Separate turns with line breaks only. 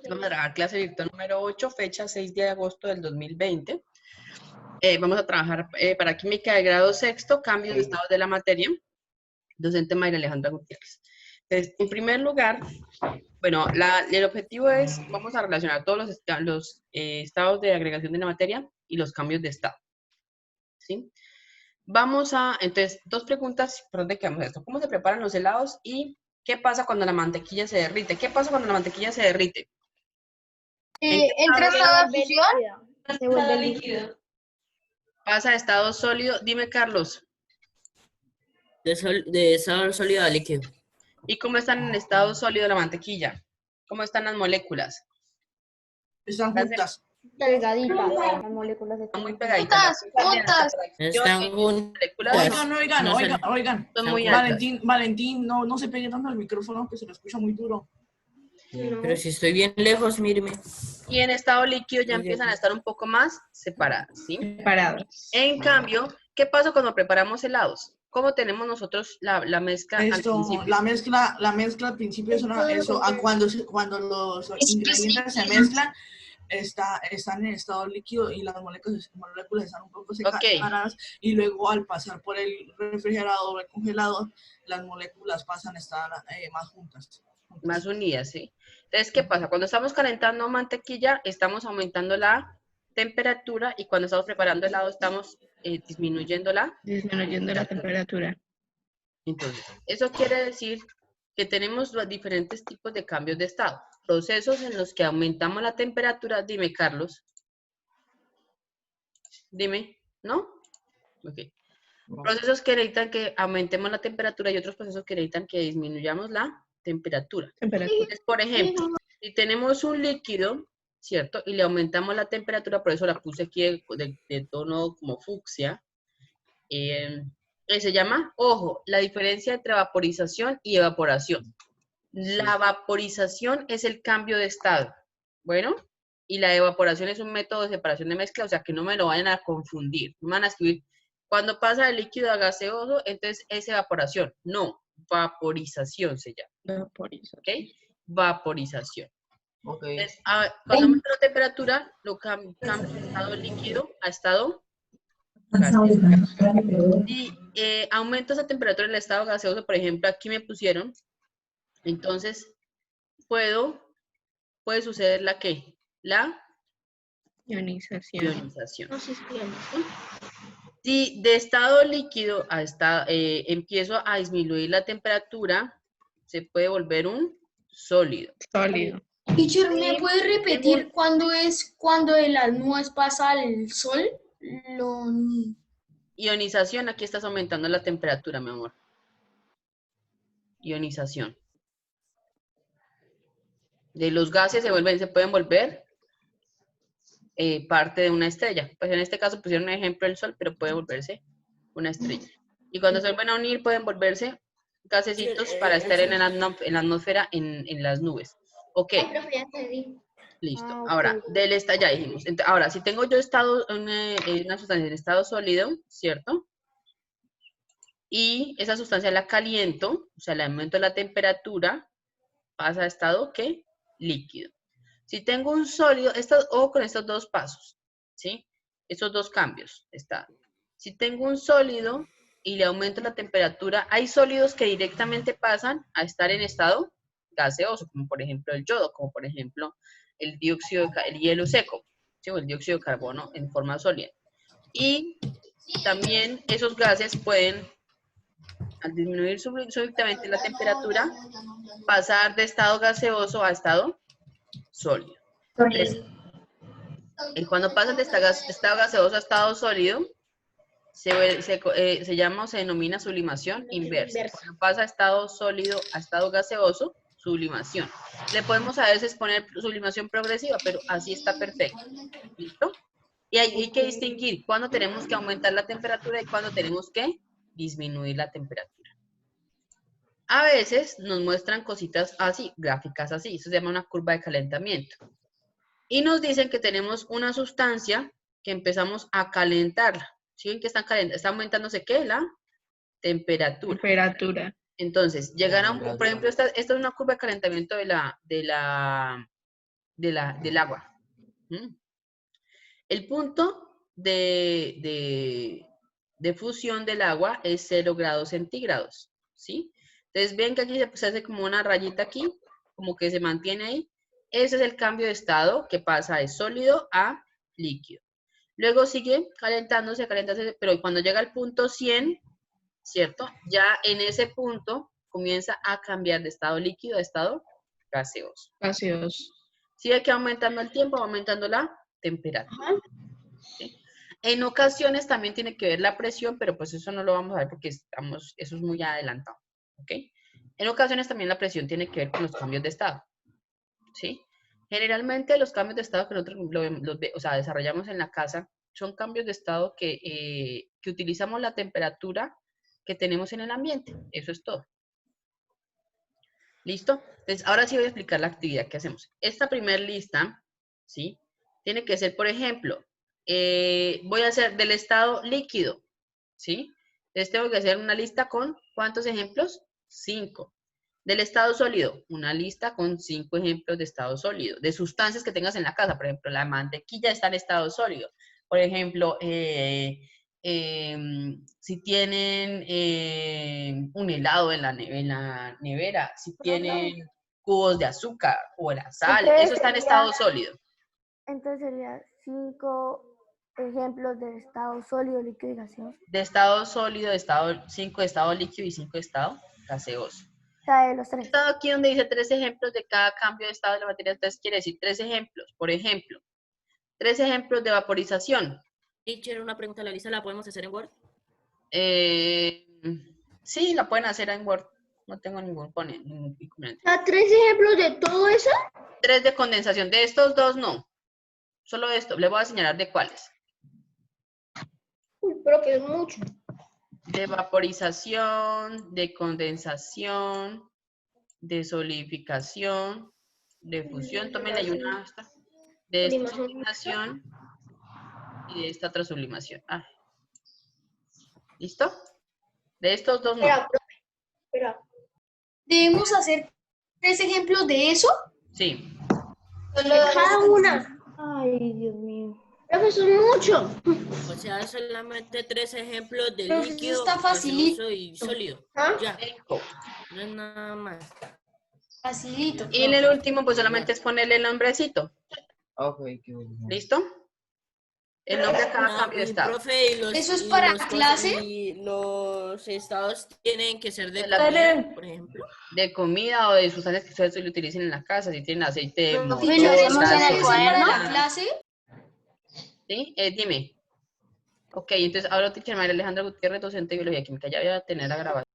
Vamos a trabajar clase virtual número 8, fecha 6 de agosto del 2020. Vamos a trabajar para química de grado sexto, cambios de estados de la materia. Docente Mayra Alejandra Gutiérrez. Entonces, en primer lugar, bueno, el objetivo es, vamos a relacionar todos los estados de agregación de la materia y los cambios de estado. ¿Sí? Vamos a, entonces, dos preguntas, ¿por dónde quedamos esto? ¿Cómo se preparan los helados y qué pasa cuando la mantequilla se derrite? ¿Qué pasa cuando la mantequilla se derrite?
Entra estado de fusión.
Se vuelve líquido.
Pasa de estado sólido. Dime, Carlos.
De estado sólido a líquido.
¿Y cómo están en estado sólido la mantequilla? ¿Cómo están las moléculas?
Están juntas.
Pegaditas. Las moléculas
Están muy pegaditas.
Juntas.
Están juntas.
Oigan.
Son muy altas.
Valentín, no se pegue tanto al micrófono que se lo escucha muy duro.
Pero si estoy bien lejos, míreme.
Y en estado líquido ya empiezan a estar un poco más separadas, ¿sí?
separados.
En cambio, ¿qué pasa cuando preparamos helados? ¿Cómo tenemos nosotros la mezcla al principio?
La mezcla al principio es cuando los ingredientes se mezclan, están en estado líquido y las moléculas están un poco separadas, y luego al pasar por el refrigerador o el congelador, las moléculas pasan a estar más juntas.
Más unidas, ¿sí? Entonces, ¿qué pasa? Cuando estamos calentando mantequilla, estamos aumentando la temperatura, y cuando estamos preparando helado, estamos disminuyendo la
temperatura.
Entonces, eso quiere decir que tenemos los diferentes tipos de cambios de estado. Procesos en los que aumentamos la temperatura. Dime, Carlos. Dime, ¿no? Ok. Procesos que necesitan que aumentemos la temperatura y otros procesos que necesitan que disminuyamos la temperatura. Entonces, por ejemplo, si tenemos un líquido, ¿cierto? Y le aumentamos la temperatura, por eso la puse aquí de tono como fucsia. Se llama, ojo, la diferencia entre vaporización y evaporación. La vaporización es el cambio de estado, bueno, y la evaporación es un método de separación de mezcla, o sea, que no me lo vayan a confundir. No me van a escribir, cuando pasa de líquido a gaseoso, entonces es evaporación. No, vaporización se llama. ¿Ok? Vaporización.
Okay.
Entonces, cuando aumenta la temperatura, lo cambia de estado líquido a estado gaseoso. Y aumenta esa temperatura en el estado gaseoso, por ejemplo, aquí me pusieron, entonces puede suceder la ¿qué? La ionización. Si de estado líquido a empiezo a disminuir la temperatura, se puede volver un sólido.
Teacher, ¿me puede repetir cuándo de las nubes pasa al sol?
Ionización, aquí estás aumentando la temperatura, mi amor. Ionización. De los gases se pueden volver parte de una estrella. Pues en este caso pusieron un ejemplo del sol, pero puede volverse una estrella. Y cuando se vuelven a unir, pueden volverse gasecitos para estar en la atmósfera, en las nubes. Ok. Listo. Ahora, ya dijimos. Ahora, si tengo yo una sustancia en estado sólido, ¿cierto? Y esa sustancia la caliento, o sea, le aumento la temperatura, pasa a estado, ¿qué? Líquido. Si tengo un sólido, ojo con estos dos pasos, ¿sí? Estos dos cambios. Si tengo un sólido y le aumento la temperatura, hay sólidos que directamente pasan a estar en estado gaseoso, como por ejemplo el yodo, como por ejemplo el hielo seco, ¿sí? O el dióxido de carbono en forma sólida. Y también esos gases pueden, al disminuir súbitamente la temperatura, pasar de estado gaseoso a estado sólido. Entonces, cuando pasan de estado gaseoso a estado sólido, se llama o se denomina sublimación inversa. Cuando pasa de estado sólido a estado gaseoso, sublimación. Le podemos a veces poner sublimación progresiva, pero así está perfecto. ¿Listo? Y hay que distinguir cuándo tenemos que aumentar la temperatura y cuándo tenemos que disminuir la temperatura. A veces nos muestran cositas así, gráficas así. Eso se llama una curva de calentamiento. Y nos dicen que tenemos una sustancia que empezamos a calentarla. ¿Sí? ¿Qué está calentando? Está aumentándose, ¿qué? La temperatura. Entonces, por ejemplo, esta es una curva de calentamiento de la del agua. ¿Mm? El punto de fusión del agua es 0 grados centígrados, ¿sí? Entonces, ven que aquí se hace como una rayita aquí, como que se mantiene ahí. Ese es el cambio de estado que pasa de sólido a líquido. Luego sigue calentándose, pero cuando llega al punto 100, ¿cierto? Ya en ese punto comienza a cambiar de estado líquido a estado gaseoso.
Gaseoso.
Sigue que aumentando el tiempo, aumentando la temperatura. ¿Sí? En ocasiones también tiene que ver la presión, pero pues eso no lo vamos a ver porque eso es muy adelantado. ¿Ok? En ocasiones también la presión tiene que ver con los cambios de estado. ¿Sí? Generalmente los cambios de estado que nosotros desarrollamos en la casa son cambios de estado que utilizamos la temperatura que tenemos en el ambiente. Eso es todo. ¿Listo? Entonces, ahora sí voy a explicar la actividad que hacemos. Esta primera lista, ¿sí? Tiene que ser, por ejemplo, voy a hacer del estado líquido, ¿sí? Entonces tengo que hacer una lista con, ¿cuántos ejemplos? 5. Del estado sólido, una lista con 5 ejemplos de estado sólido. De sustancias que tengas en la casa, por ejemplo, la mantequilla está en estado sólido. Por ejemplo, si tienen un helado en la nevera, si tienen cubos de azúcar o la sal,
Entonces
eso está en estado sólido.
Entonces sería 5 ejemplos de estado sólido, líquido y gaseoso.
De estado sólido, 5 de estado líquido y 5 de estado gaseoso.
O sea, de los 3.
Estado aquí donde dice 3 ejemplos de cada cambio de estado de la materia, entonces quiere decir 3 ejemplos. Por ejemplo, 3 ejemplos de vaporización.
Teacher, una pregunta, ¿la lista la podemos hacer en Word?
Sí, la pueden hacer en Word. No tengo ningún inconveniente.
¿A 3 ejemplos de todo eso?
3 de condensación. De estos 2 no. Solo esto. Les voy a señalar de cuáles.
Uy, pero que es mucho.
De vaporización, de condensación, de solidificación, de fusión. Tómenle ahí una esta. De esta sublimación y de esta otra sublimación. Ah. ¿Listo? De estos 2 no.
Espera. ¿Debemos hacer 3 ejemplos de eso?
Sí.
De cada una.
Ay, Dios mío.
Pero eso es mucho.
O sea, solamente 3 ejemplos de
Pero eso
líquido,
está facilito.
gaseoso y sólido.
¿Ah?
Ya, no es nada más.
Facilito.
Y en el último, pues solamente es ponerle el nombrecito.
Ok, qué bueno.
¿Listo? El nombre a cada cambio de estado.
Profe, y
¿Eso es para clase?
Y los estados tienen que ser de
La
comida, por ejemplo.
De comida o de sustancias que ustedes lo utilicen en la casa, si tienen aceite de motor,
¿Lo haremos en el
gasolina.
cuaderno de la clase?
¿Sí? Dime. Ok, entonces ahora teacher María Alejandra Gutiérrez, docente de Biología Química, ya voy a tener la grabación.